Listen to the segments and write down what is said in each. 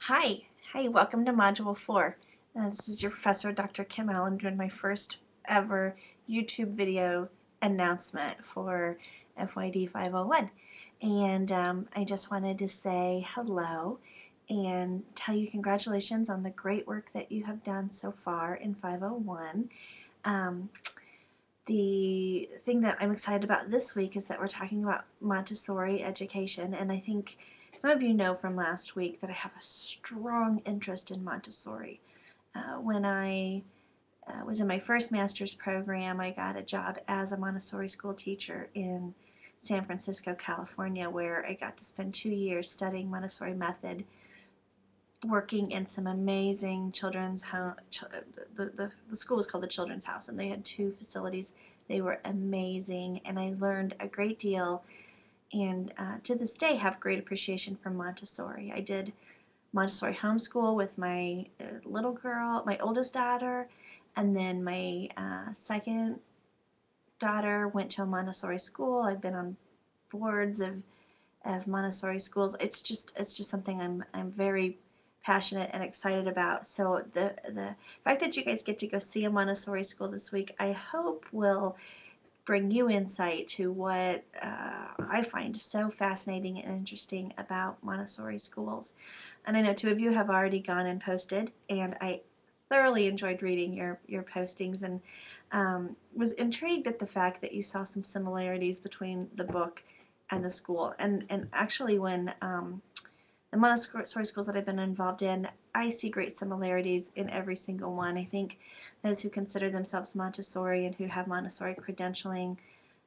Hi, welcome to Module 4. This is your professor, Dr. Kim Allen, doing my first ever YouTube video announcement for FYD501. And I just wanted to say hello and tell you congratulations on the great work that you have done so far in 501. The thing that I'm excited about this week is that we're talking about Montessori education, and I think some of you know from last week that I have a strong interest in Montessori. When I was in my first master's program, I got a job as a Montessori school teacher in San Francisco, California, where I got to spend 2 years studying Montessori method, working in some amazing children's home. The school was called the Children's House, and they had 2 facilities. They were amazing, and I learned a great deal, and to this day have great appreciation for Montessori. I did Montessori homeschool with my little girl, my oldest daughter, and then my second daughter went to a Montessori school. I've been on boards of Montessori schools. It's just something I'm very passionate and excited about. So the fact that you guys get to go see a Montessori school this week, I hope will bring you insight to what I find so fascinating and interesting about Montessori schools. And I know 2 of you have already gone and posted, and I thoroughly enjoyed reading your postings, and was intrigued at the fact that you saw some similarities between the book and the school. And actually, when the Montessori schools that I've been involved in, I see great similarities in every single one. I think those who consider themselves Montessori and who have Montessori credentialing,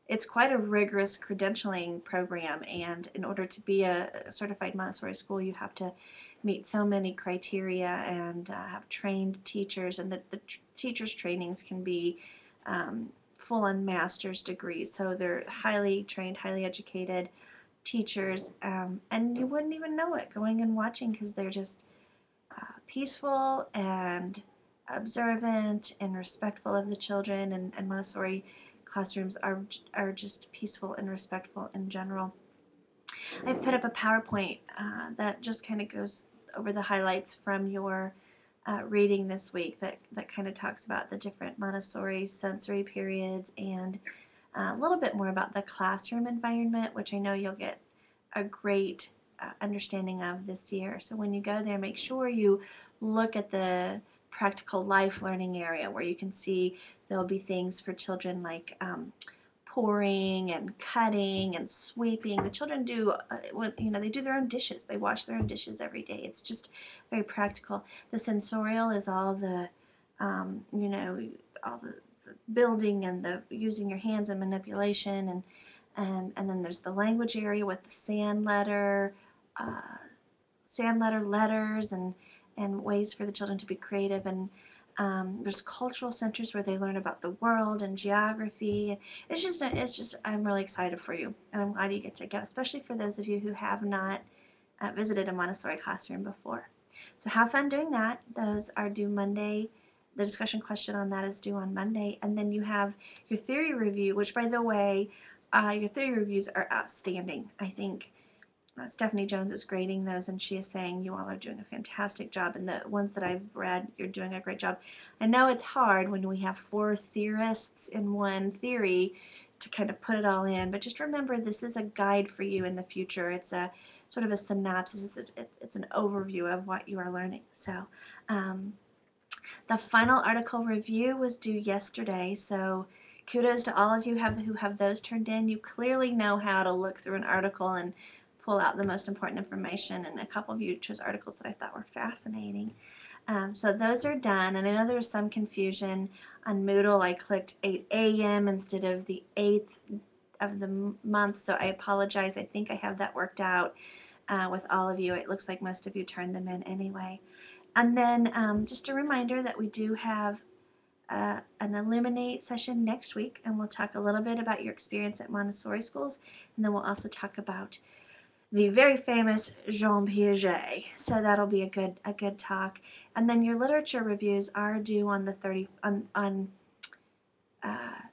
it's quite a rigorous credentialing program, and in order to be a certified Montessori school, you have to meet so many criteria and have trained teachers, and the teachers' trainings can be full-on master's degrees, so they're highly trained, highly educated teachers, and you wouldn't even know it going and watching, because they're just peaceful and observant and respectful of the children, and Montessori classrooms are just peaceful and respectful in general. I've put up a PowerPoint that just kind of goes over the highlights from your reading this week, that kind of talks about the different Montessori sensory periods, and a little bit more about the classroom environment, which I know you'll get a great understanding of this year. So when you go there, make sure you look at the practical life learning area, where you can see there'll be things for children like pouring and cutting and sweeping. The children do, they do their own dishes. They wash their own dishes every day. It's just very practical. The sensorial is all the, all the building and the using your hands and manipulation, and then there's the language area with the sand letter letters, and ways for the children to be creative, and there's cultural centers where they learn about the world and geography. It's just I'm really excited for you, and I'm glad you get to go, especially for those of you who have not visited a Montessori classroom before. So have fun doing that. Those are due Monday. The discussion question on that is due on Monday, and then you have your theory review, which, by the way, your theory reviews are outstanding. I think Stephanie Jones is grading those, and she is saying you all are doing a fantastic job, and the ones that I've read, you're doing a great job. I know it's hard when we have 4 theorists in one theory to kind of put it all in, but just remember, this is a guide for you in the future. It's a sort of a synopsis. It's an overview of what you are learning. So the final article review was due yesterday, so kudos to all of you who have those turned in. You clearly know how to look through an article and pull out the most important information, and a couple of you chose articles that I thought were fascinating. So those are done, and I know there was some confusion on Moodle. I clicked 8 a.m. instead of the 8th of the month, so I apologize. I think I have that worked out with all of you. It looks like most of you turned them in anyway. And then just a reminder that we do have an Illuminate session next week, and we'll talk a little bit about your experience at Montessori schools, and then we'll also talk about the very famous Jean Piaget. So that'll be a good talk. And then your literature reviews are due on the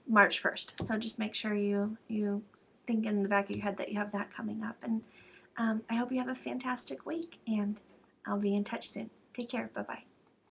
March 1st. So just make sure you think in the back of your head that you have that coming up. And I hope you have a fantastic week, and I'll be in touch soon. Take care. Bye-bye.